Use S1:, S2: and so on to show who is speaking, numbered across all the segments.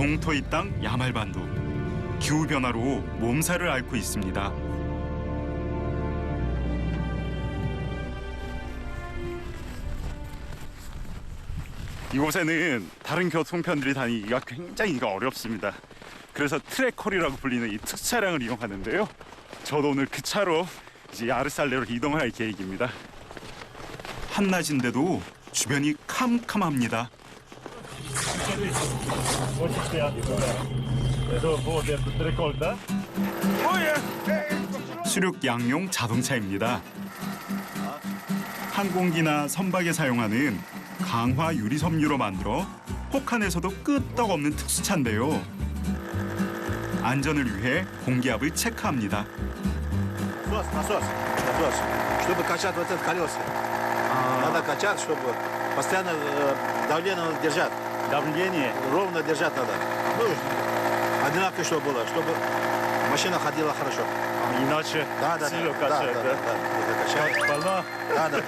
S1: 동토의 땅 야말반도. 기후변화로 몸살을 앓고 있습니다. 이곳에는 다른 교통편들이 다니기가 굉장히 어렵습니다. 그래서 트래커리라고 불리는 이 특차량을 이용하는데요. 저도 오늘 그 차로 이제 야르살레로 이동을 할 계획입니다. 한낮인데도 주변이 캄캄합니다. 수륙 양용 자동차입니다. 항공기나 선박에 사용하는 강화 유리섬유로 만들어 혹한에서도 끄떡없는 특수차인데요. 안전을 위해 공기압을 체크합니다.
S2: чтобы качать вот это колеса. Надо качать, чтобы постоянно давление держать.
S3: Давление.
S2: Ровно держать надо. Ну, одинаково, чтобы было, чтобы машина ходила хорошо.
S3: Иначе сильно качает, да?
S2: Да.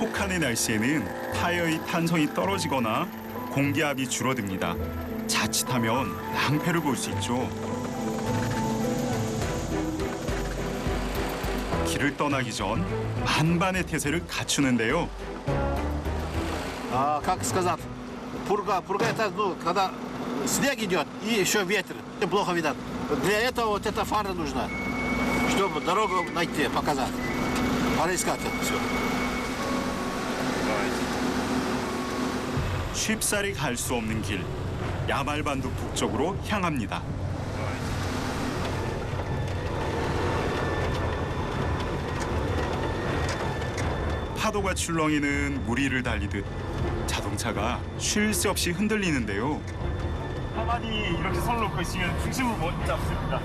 S1: 혹한의 날씨에는 타이어의 탄성이 떨어지거나 공기압이 줄어듭니다. 자칫하면 낭패를 볼 수 있죠. 길을 떠나기 전 만반의 태세를 갖추는데요.
S2: Как сказать, пурга это, ну, когда снег идет и еще ветер, плохо видно. Для этого вот эта фара нужна, чтобы дорогу найти, показать. Пора искать это все.
S1: 쉽사리 갈 수 없는 길, 야말반도 북쪽으로 향합니다. 파도가 출렁이는 무리를 달리듯 자동차가 쉴 새 없이 흔들리는데요.
S3: 가만히 이렇게 손 놓고 있으면 중심을 못 잡습니다.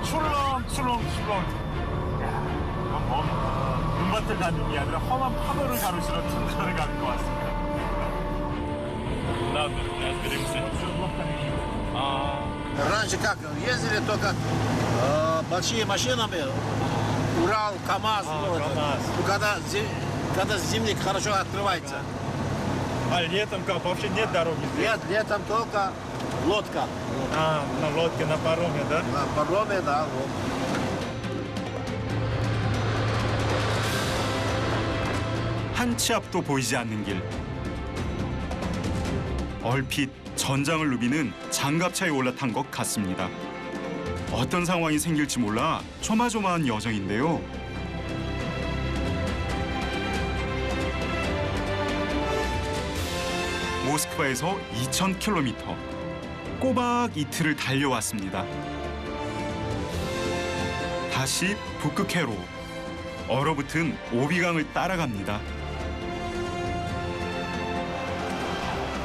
S3: 출렁출렁. 이건 눈밭을 가는 게 아니라 험한 파도를 가로시러 튼튼을 가는 것 같습니다.
S2: Раньше как ездили только большими машинами, Урал, КамАЗ.
S3: КамАЗ.
S2: Ну, когда зимник хорошо открывается.
S3: А летом как? Вообще нет дороги здесь?
S2: Нет, летом только лодка.
S3: На лодке, на пароме, да?
S2: На пароме, да. Вот.
S1: 한 치 앞도 보이지 않는 길. 얼핏 전장을 누비는 장갑차에 올라탄 것 같습니다. 어떤 상황이 생길지 몰라 조마조마한 여정인데요. 모스크바에서 2,000km. 꼬박 이틀을 달려왔습니다. 다시 북극해로. 얼어붙은 오비강을 따라갑니다.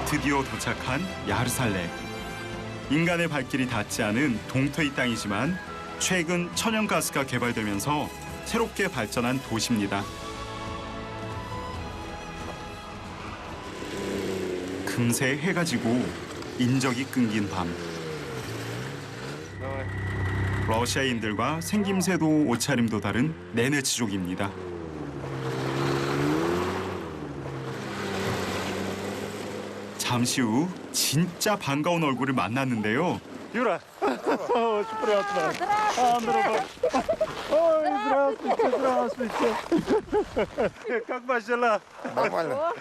S1: 드디어 도착한 야르살레. 인간의 발길이 닿지 않은 동토의 땅이지만 최근 천연가스가 개발되면서 새롭게 발전한 도시입니다. 금세 해가 지고 인적이 끊긴 밤. 러시아인들과 생김새도 옷차림도 다른 네네츠족입니다. 잠시 후 진짜 반가운 얼굴을 만났는데요.
S3: Юра, очень приятно. Андропов. Ой, здравствуйте. Как ваши дела?
S4: Нормально.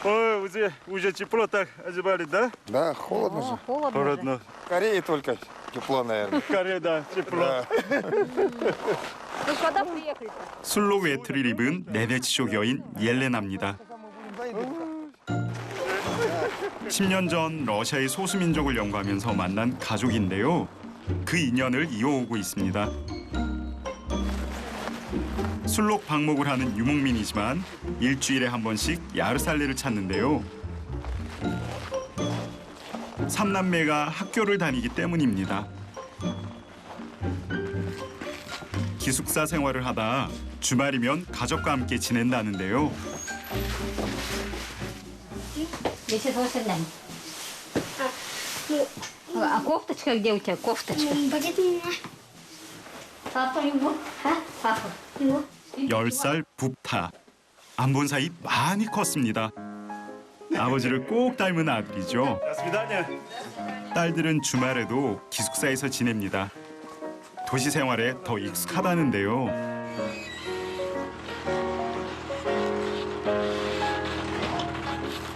S3: Ой, уже тепло так одевали, да?
S4: Да, холодно же.
S3: Холодно.
S4: В Корее только тепло, наверное.
S3: В Корее, да, тепло.
S5: Вы когда приехали-то?
S1: 술록 외투를 입은 네네츠족 여인 옐레나입니다. 10년 전 러시아의 소수민족을 연구하면서 만난 가족인데요. 그 인연을 이어오고 있습니다. 술록 방목을 하는 유목민이지만 일주일에 한 번씩 야르살레를 찾는데요. 삼남매가 학교를 다니기 때문입니다. 기숙사 생활을 하다 주말이면 가족과 함께 지낸다는데요.
S5: Висит 8 дней. А кофточка где у тебя? Кофточка.
S6: Будет меня.
S5: Папа ему? А? Папа ему?
S1: 10살 붓타. 안 본 사이 많이 컸습니다. 아버지를 꼭 닮은 아들이죠.
S3: До свидания.
S1: 딸들은 주말에도 기숙사에서 지냅니다. 도시 생활에 더 익숙하다는데요.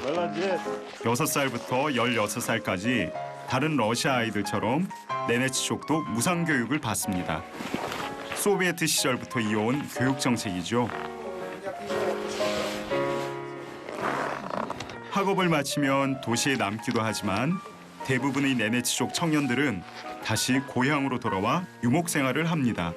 S3: Молодец.
S1: 6살부터 16살까지 다른 러시아 아이들처럼 네네츠족도 무상 교육을 받습니다. 소비에트 시절부터 이어온 교육 정책이죠. 학업을 마치면 도시에 남기도 하지만 대부분의 네네츠족 청년들은 다시 고향으로 돌아와 유목 생활을 합니다.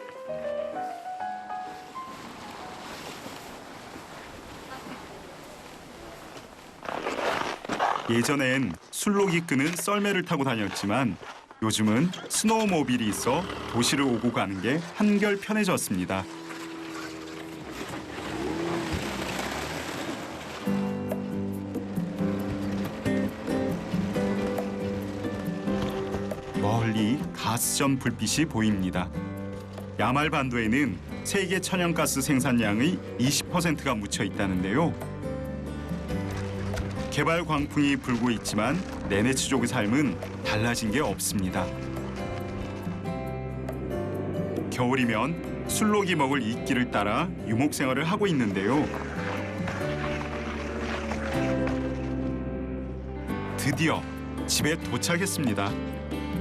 S1: 예전엔 술록이 끄는 썰매를 타고 다녔지만 요즘은 스노우모빌이 있어 도시를 오고 가는 게 한결 편해졌습니다. 멀리 가스전 불빛이 보입니다. 야말 반도에는 세계 천연가스 생산량의 20%가 묻혀 있다는데요. 개발 광풍이 불고 있지만 네네츠족의 삶은 달라진 게 없습니다. 겨울이면 술록이 먹을 이끼를 따라 유목 생활을 하고 있는데요. 드디어 집에 도착했습니다.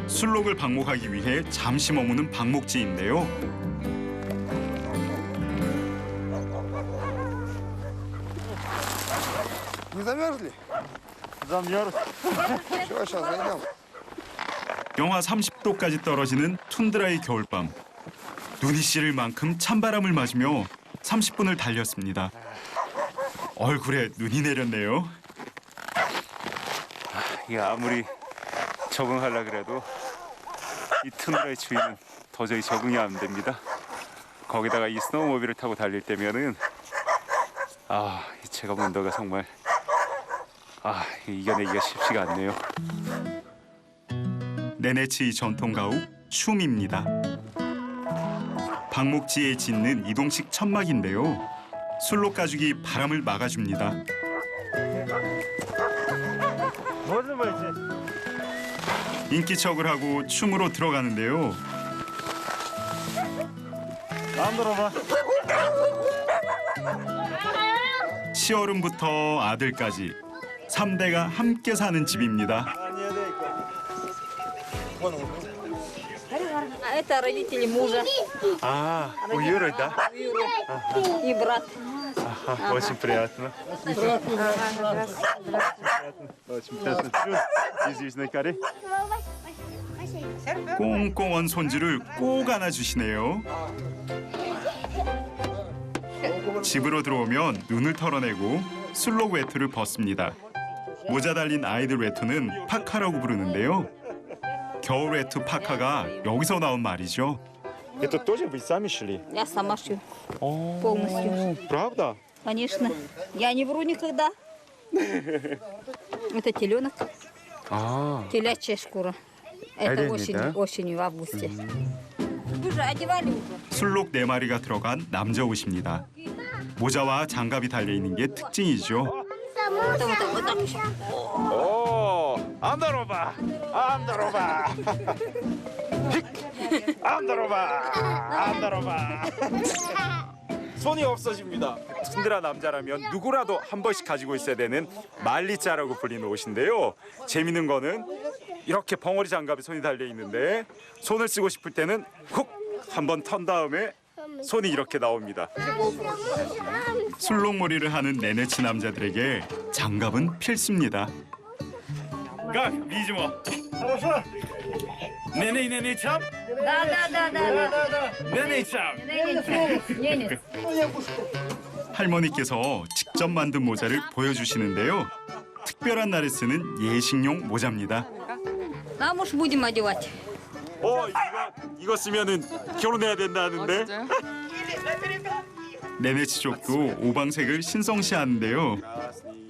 S1: 술록을 방목하기 위해 잠시 머무는 방목지인데요.
S4: Не замерзли?
S3: Замерз.
S4: Все, сейчас зайдем.
S1: 영하 30도까지 떨어지는 툰드라의 겨울밤. 눈이 시릴 만큼 찬바람을 맞으며 30분을 달렸습니다. 얼굴에 눈이 내렸네요.
S6: 이게 아무리 적응하려 그래도 이 툰드라의 추위는 도저히 적응이 안 됩니다. 거기다가 이 스노우모빌을 타고 달릴 때면은 이 체감 온도가 정말 이겨내기가 쉽지가 않네요.
S1: 네네츠의 전통 가옥 춤입니다. 방목지에 짓는 이동식 천막인데요. 술록 가죽이 바람을 막아줍니다.
S3: Можно войти?
S1: 인기척을 하고 춤으로 들어가는데요.
S3: Андорова.
S1: 시어른부터 아들까지 3대가 함께 사는 집입니다.
S5: А это родители мужа
S3: У Юры, да?
S5: и брат.
S3: Очень приятно. Очень приятно. Из Южной Кореи.
S1: 꽁꽁 언 손주를 꼭 안아주시네요. 집으로 들어오면 눈을 털어내고 술록 외투를 벗습니다. 모자 달린 아이들 외투는 파카라고 부르는데요. 겨울 외투 파카가 여기서 나온 말이죠.
S3: Это тоже вы сами шили?
S5: Я сама шью. Полностью.
S3: Правда?
S5: Конечно. Я не вру никогда. Это теленок. Телячья шкура. Это осенью, в августе. Вы же одевали уже.
S1: 술록 4마리가 들어간 남자 옷입니다. 모자와 장갑이 달려있는 게 특징이죠.
S5: Вот так еще.
S3: 오, 안다로바, 안다로바, 안다로바. 손이 없어집니다.
S6: 툰드라 남자라면 누구라도 한 번씩 가지고 있어야 되는 말리자라고 불리는 옷인데요. 재밌는 거는 이렇게 벙어리 장갑에 손이 달려 있는데 손을 쓰고 싶을 때는 훅 한번 턴 다음에 손이 이렇게 나옵니다.
S1: 술록머리를 하는 네네츠 남자들에게 장갑은 필수입니다.
S3: Как, видимо. Хорошо. Нene чап,
S5: Да.
S3: нene чап.
S5: Ненец.
S1: 할머니께서 직접 만든 모자를 보여주시는데요. 특별한 날에 쓰는 예식용 모자입니다.
S5: Замуж будем одевать.
S6: 이거 쓰면은 결혼해야 된다는데.
S1: 네네츠족도 오방색을 신성시하는데요.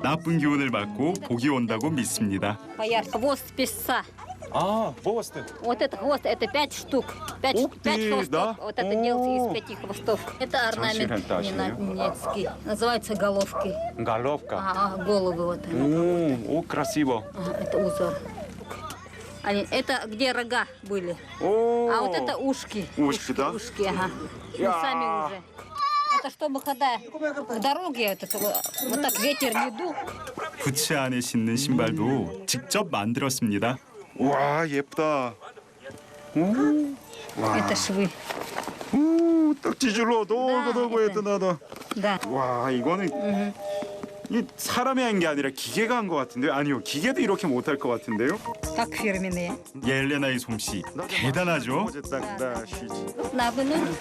S1: 나쁜 기운을 막고 복이 온다고 믿습니다.
S5: Поярче. Хвост песца.
S6: 아, 먹었을 때.
S5: Вот это хвост, это 5 штук. 5
S6: Ух ты,
S5: хвостов.
S6: да?
S5: Вот это делается из 5 хвостов. Это орнамент
S6: Красивая
S5: немецкий. Называется головки.
S6: Головка.
S5: Головы вот они.
S6: О, красиво.
S5: Ага, это узор. Это где рога были.
S6: О,
S5: А вот это ушки.
S6: Ушки, да?
S5: Ушки, ага. Ну, сами уже. Это чтобы когда в дороге вот так ветер не дул.
S1: 부츠 안에 신는 신발도 직접 만들었습니다.
S6: 와, 예쁘다.
S5: Это швы.
S6: 오, 딱지줄로 돌고 돌고
S5: 네.
S6: 했던 나다.
S5: Да.
S6: 와, 이거는 이 사람이 한 게 아니라 기계가 한 것 같은데요? 아니요, 기계도 이렇게 못할 것 같은데요?
S5: Как фирменные.
S1: 옐레나의 솜씨 대단하죠?
S5: Набыну.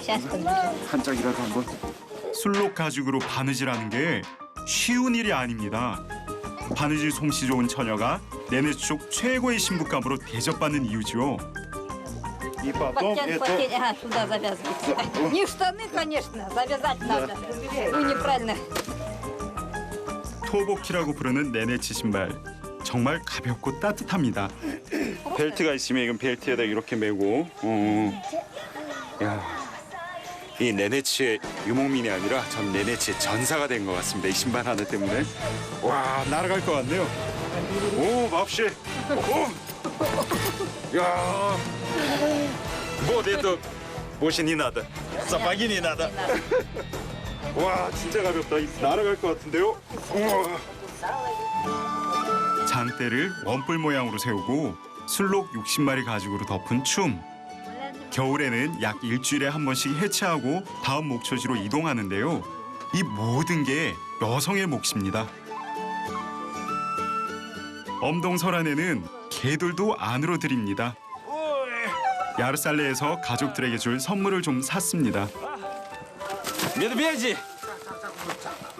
S5: Сейчас подожди.
S6: 한 짝이라도 한번.
S1: 술록 가죽으로 바느질하는 게 쉬운 일이 아닙니다. 바느질 솜씨 좋은 처녀가 내내쪽 최고의 신부감으로 대접받는 이유죠.
S6: И потом
S5: Подтянуть, ага, сюда завязывать. Не в штаны, конечно, завязать надо. Ну, неправильно.
S1: 토보키라고 부르는 네네치 신발. 정말 가볍고 따뜻합니다.
S6: 벨트가 있으면 이건 벨트에다 이렇게 메고. 야, 이 네네치의 유목민이 아니라 전 네네치의 전사가 된 것 같습니다. 이 신발 하나 때문에. 와, 날아갈 것 같네요. 오, 맙시. 오, 야, 뭐 내도 옷이 니 나다. 사파기 니 나다. 와, 진짜 가볍다. 날아갈 것 같은데요. 우와.
S1: 장대를 원뿔 모양으로 세우고 술록 60마리 가죽으로 덮은 춤. 겨울에는 약 일주일에 한 번씩 해체하고 다음 목초지로 이동하는데요. 이 모든 게 여성의 몫입니다. 엄동설안에는 개들도 안으로 들입니다. 야르살레에서 가족들에게 줄 선물을 좀 샀습니다.
S6: Медведи!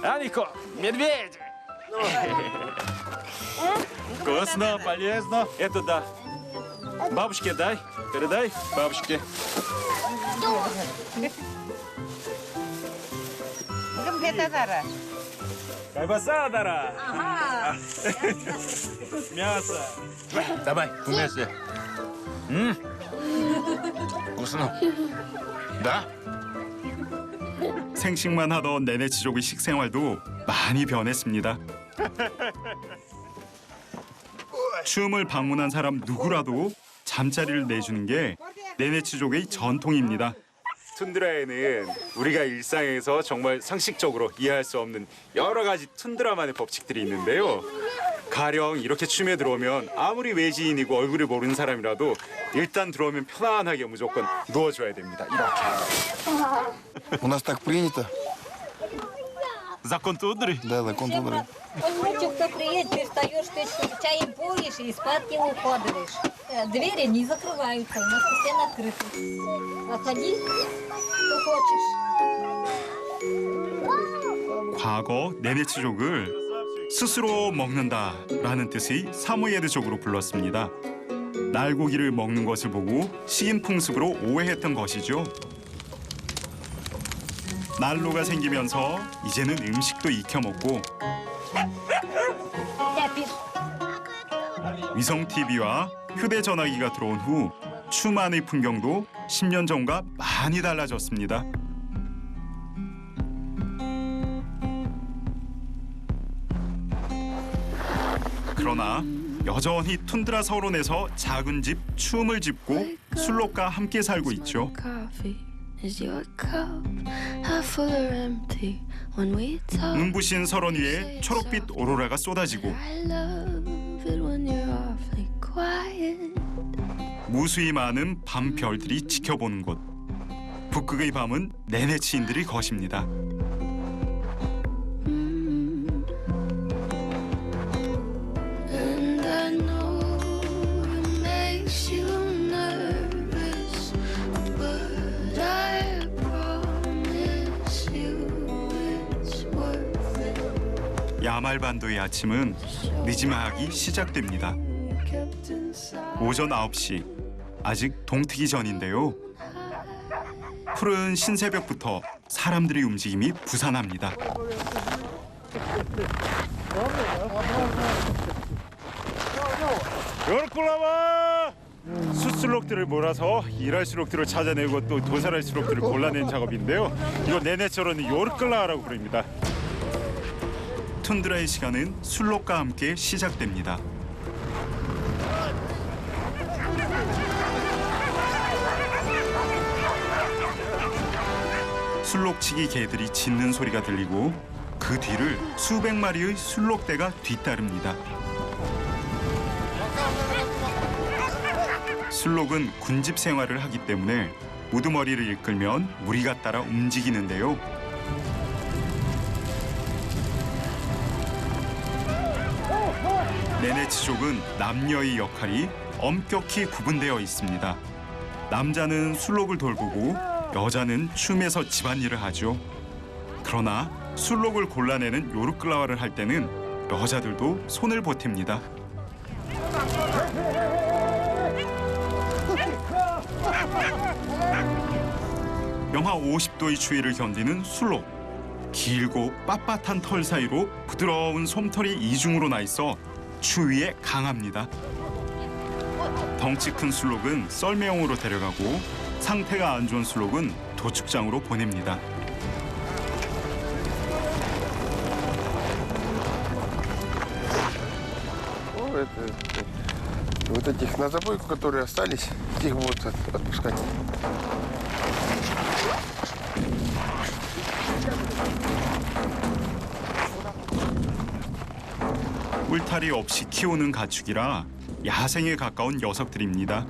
S6: Анико, медведи! Вкусно, полезно. Это да. Бабушке дай, передай бабушке. Колбаса, Дара. Мясо.
S2: Давай, вместе. Вкусно. Да?
S1: 생식만 하던 네네치족의 식생활도 많이 변했습니다. 춤을 방문한 사람 누구라도 잠자리를 내주는 게 네네치족의 전통입니다.
S6: 툰드라에는 우리가 일상에서 정말 상식적으로 이해할 수 없는 여러 가지 툰드라만의 법칙들이 있는데요. 가령 이렇게 춤에 들어오면 아무리 외지인이고 얼굴을 모르는 사람이라도 일단 들어오면 편안하게 무조건 누워줘야 됩니다. 이렇게.
S4: У нас так принято.
S6: Закон тундры?
S4: Да, закон тундры.
S5: Ночью кто приедет, ты встаешь, ты чаем поешь и спадки укладываешь. Двери не закрываются, у нас постоянно открыты. Заходи, кто хочешь.
S1: 과거 네네치족을 스스로 먹는다라는 뜻의 사모예드족으로 불렀습니다. 날고기를 먹는 것을 보고 식인 풍습으로 오해했던 것이죠. 난로가 생기면서 이제는 음식도 익혀 먹고 위성 TV와 휴대전화기가 들어온 후 춤 안의 풍경도 10년 전과 많이 달라졌습니다. 그러나 여전히 툰드라 서론에서 작은 집 춤을 짓고 술록과 함께 살고 있죠. 눈부신 설원 위에 초록빛 오로라가 쏟아지고 무수히 많은 밤 별들이 지켜보는 곳. 북극의 밤은 네네치인들이 것입니다. 야말반도의 아침은 늦지막이 시작됩니다. 오전 9시, 아직 동트기 전인데요. 푸른 신새벽부터 사람들의 움직임이 부산합니다.
S6: 요르클라와 숫슬록들을 몰아서 일할 수록들을 찾아내고 또 도살할 수록들을 골라낸 작업인데요. 이거 네네처럼는 요르클라라고 부릅니다.
S1: 툰드라의 시간은 술록과 함께 시작됩니다. 술록치기 개들이 짖는 소리가 들리고 그 뒤를 수백 마리의 술록대가 뒤따릅니다. 술록은 군집 생활을 하기 때문에 우두머리를 이끌면 무리가 따라 움직이는데요. 네네치족은 남녀의 역할이 엄격히 구분되어 있습니다. 남자는 술록을 돌보고 여자는 춤에서 집안일을 하죠. 그러나 술록을 골라내는 요르클라와를 할 때는 여자들도 손을 보탭니다. 영하 50도의 추위를 견디는 술록. 길고 빳빳한 털 사이로 부드러운 솜털이 이중으로 나 있어 추위에 강합니다. 덩치 큰 술록은 썰매용으로 데려가고 상태가 안 좋은 술록은 도축장으로 보냅니다.
S4: Вот этих на забойку, которые остались, их будут отпускать.
S1: 울타리 없이 키우는 가축이라 야생에 가까운 녀석들입니다.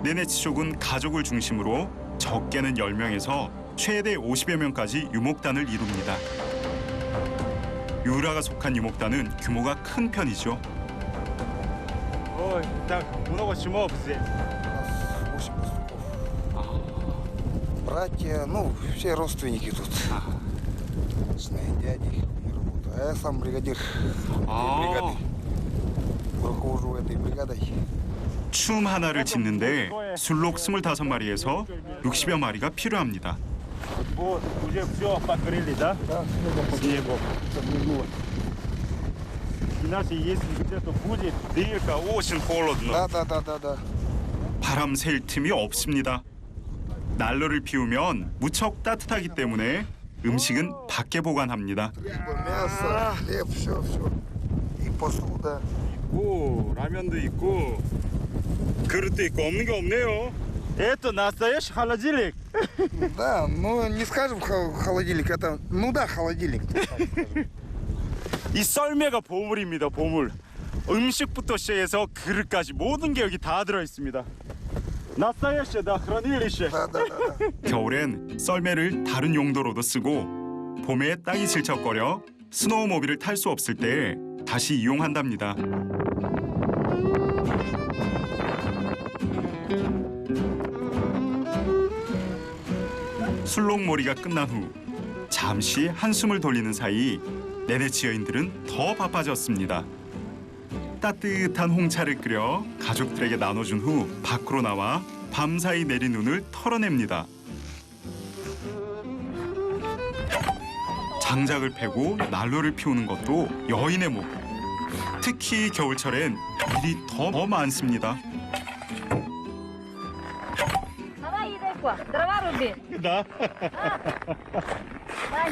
S1: 네네치족은 가족을 중심으로 적게는 10명에서 최대 50여 명까지 유목단을 이룹니다. 유라가 속한 유목단은 규모가 큰 편이죠.
S6: Так много чумов здесь.
S4: 8 пастухов. Братья, ну, все родственники тут. Сны, дяди не работают. А я сам бригадир этой бригады. Руковожу этой бригадой.
S1: 춤 하나를 짓는데 술록 25마리에서 60여 마리가 필요합니다.
S6: Вот, уже все покрыли, да? Снегом. Иначе, если где-то будет дырка, очень холодно.
S4: Да.
S1: 바람 쐴 틈이 없습니다. 난로를 피우면 무척 따뜻하기 때문에 음식은 밖에 보관합니다.
S4: Мясо, хлеб, все. И посуда.
S6: 있고, 라면도 있고, 그릇도 있고 없는 게 없네요. Это настоящий холодильник.
S4: Да, ну не скажем холодильник, это, ну да, холодильник.
S6: 이 썰매가 보물입니다, 보물. 음식부터 시작해서 그릇까지 모든 게 여기 다 들어 있습니다. 나стоящее, да, хранилище.
S4: Да.
S1: 겨울엔 썰매를 다른 용도로도 쓰고 봄에 땅이 질척거려 스노우모빌을 탈 수 없을 때 다시 이용한답니다. 술록몰이가 끝난 후 잠시 한숨을 돌리는 사이 네네치 여인들은 더 바빠졌습니다. 따뜻한 홍차를 끓여 가족들에게 나눠준 후 밖으로 나와 밤사이 내린 눈을 털어냅니다. 장작을 패고 난로를 피우는 것도 여인의 목. 특히 겨울철엔 일이 더 많습니다.
S5: Давай, Едайко, дрова руби.
S6: Да.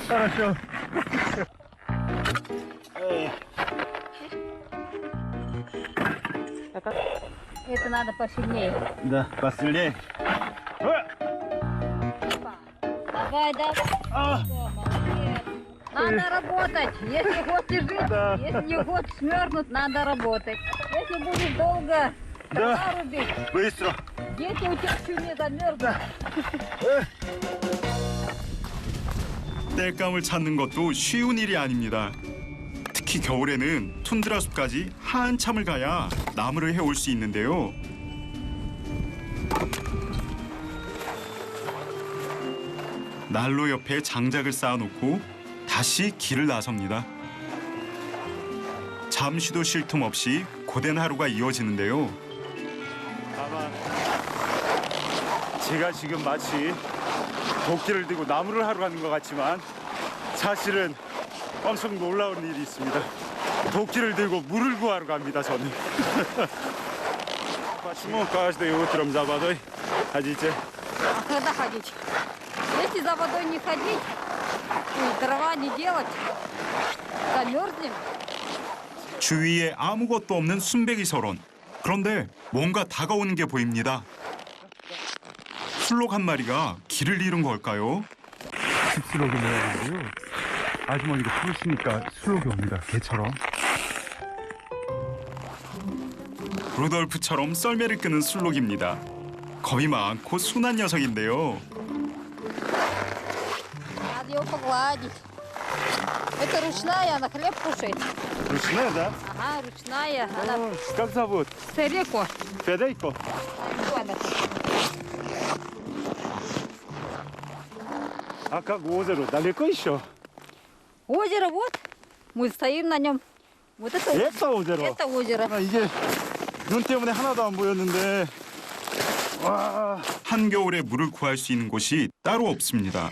S5: Хорошо. Это надо посильнее.
S6: Да, посильнее.
S5: Давай. Молодец. Надо работать. Если хочешь жить, если не хочешь мерзнуть, надо работать. Если будешь долго дрова рубить,
S6: Быстро.
S5: дети у тебя еще не замерзнут.
S1: 땔감을 찾는 것도 쉬운 일이 아닙니다. 특히 겨울에는 툰드라 숲까지 한참을 가야 나무를 해올 수 있는데요. 난로 옆에 장작을 쌓아놓고 다시 길을 나섭니다. 잠시도 쉴 틈 없이 고된 하루가 이어지는데요.
S6: 다만 제가 지금 마치 도끼를 들고 나무를 하러 가는 것 같지만 사실은
S3: 엄청 놀라운 일이 있습니다. 도끼를 들고 물을 구하러 갑니다. 저는. Почему каждое утром за водой ходите?
S5: А когда ходить? Если за водой не ходить, и дрова не делать, замерзнем.
S1: 주위에 아무것도 없는 순백이 서론. 그런데 뭔가 다가오는 게 보입니다. 술록 한 마리가 길을 잃은 걸까요?
S3: 술록이 모양인데요. 아주머니가 부르시니까 술록이 옵니다. 개처럼.
S1: 루돌프처럼 썰매를 끄는 술록입니다. 겁이 많고 순한 녀석인데요.
S5: Надо ее погладить. Это ручная, она хлеб кушает.
S3: Ручная, да?
S5: Ага, ручная. Она
S3: Как зовут?
S5: Цереко.
S3: Федейко? А как озеро? Далеко еще?
S5: Озеро вот. Мы стоим на нем. Вот это
S3: Это озеро?
S5: Это озеро.
S3: 아, 이게 눈 때문에 하나도 안 보였는데. 와.
S1: 한겨울에 물을 구할 수 있는 곳이 따로 없습니다.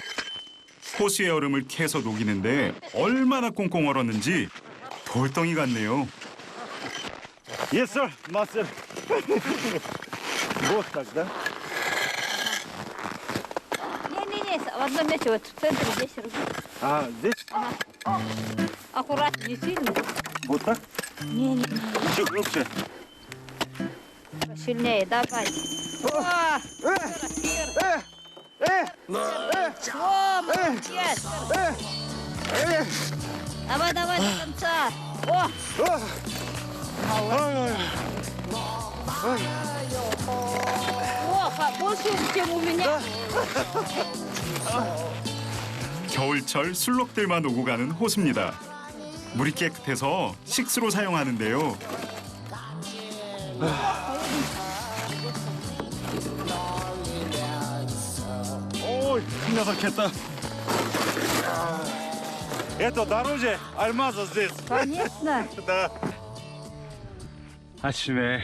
S1: 호수의 얼음을 캐서 녹이는데 얼마나 꽁꽁 얼었는지 돌덩이 같네요.
S3: Yes, sir. Master. Вот так, да?
S5: Не-не-не, в одном месте, вот в центре здесь руки.
S3: А, здесь?
S5: Аккуратнее, сильно.
S3: Вот так?
S5: Не-не,
S3: Еще глубже.
S5: сильнее, давай. О, молодец. Давай, давай до конца. О, больше, чем у меня.
S1: 겨울철 술록들만 오고 가는 호수입니다. 물이 깨끗해서 식수로 사용하는데요.
S3: Ой, назакета. Это дороже альмаза здесь.
S5: Конечно.
S3: Да.
S7: 아침에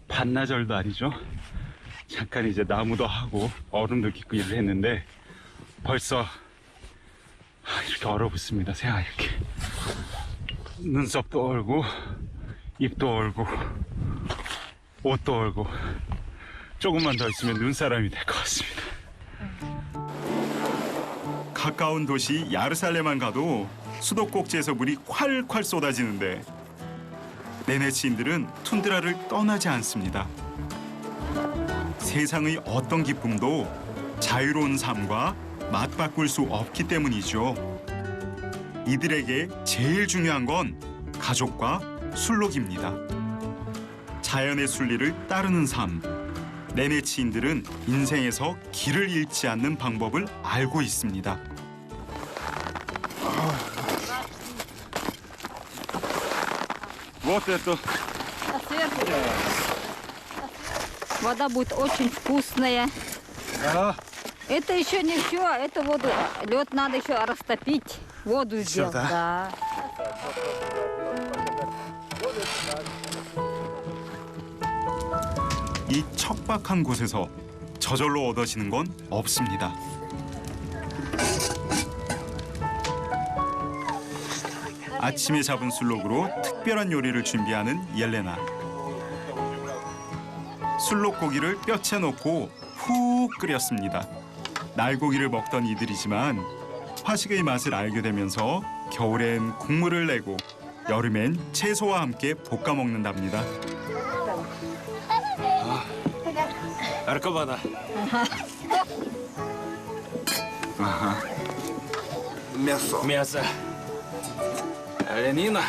S7: 반나절도 아니죠. 잠깐 이제 나무도 하고 얼음도 깃고 일을 했는데 벌써 이렇게 얼어붙습니다. 새하 이렇게 눈썹도 얼고 입도 얼고 옷도 얼고 조금만 더 있으면 눈사람이 될 것 같습니다.
S1: 가까운 도시 야르살렘만 가도 수도꼭지에서 물이 콸콸 쏟아지는데 네네치인들은 툰드라를 떠나지 않습니다. 세상의 어떤 기쁨도 자유로운 삶과 맞바꿀 수 없기 때문이죠. 이들에게 제일 중요한 건 가족과 술록입니다. 자연의 순리를 따르는 삶. 네네치인들은 인생에서 길을 잃지 않는 방법을 알고 있습니다.
S3: Вот это.
S5: А сверху вода будет очень вкусная.
S3: А,
S5: Это еще не все, это воду, лед надо еще растопить, воду сделать. Да.
S1: 이 척박한 곳에서 저절로 얻어지는 건 없습니다. 아침에 잡은 술록으로 특별한 요리를 준비하는 옐레나. 술록 고기를 뼈채 넣고 푹 끓였습니다. 날고기를 먹던 이들이지만 화식의 맛을 알게 되면서 겨울엔 국물을 내고 여름엔 채소와 함께 볶아 먹는답니다.
S3: аркабана.
S4: Мясо.
S3: Мясо. Оленина.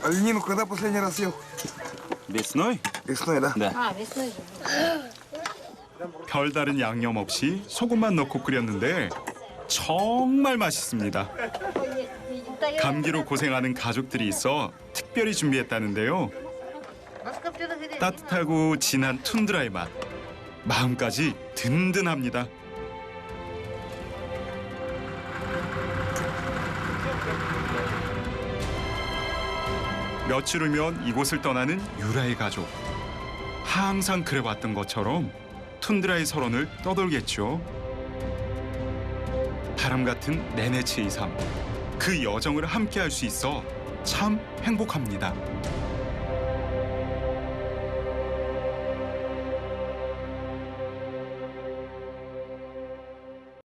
S4: Оленину когда последний раз ел?
S3: Весной?
S4: Весной, да?
S5: А, весной же.
S1: 별다른 양념 없이 소금만 넣고 끓였는데 정말 맛있습니다. 감기로 고생하는 가족들이 있어 특별히 준비했다는데요. 따뜻하고 진한 툰드라의 맛, 마음까지 든든합니다. 며칠 후면 이곳을 떠나는 유라의 가족. 항상 그래왔던 것처럼 툰드라의 설원을 떠돌겠죠. 바람 같은 네네치의 삶, 그 여정을 함께할 수 있어 참 행복합니다.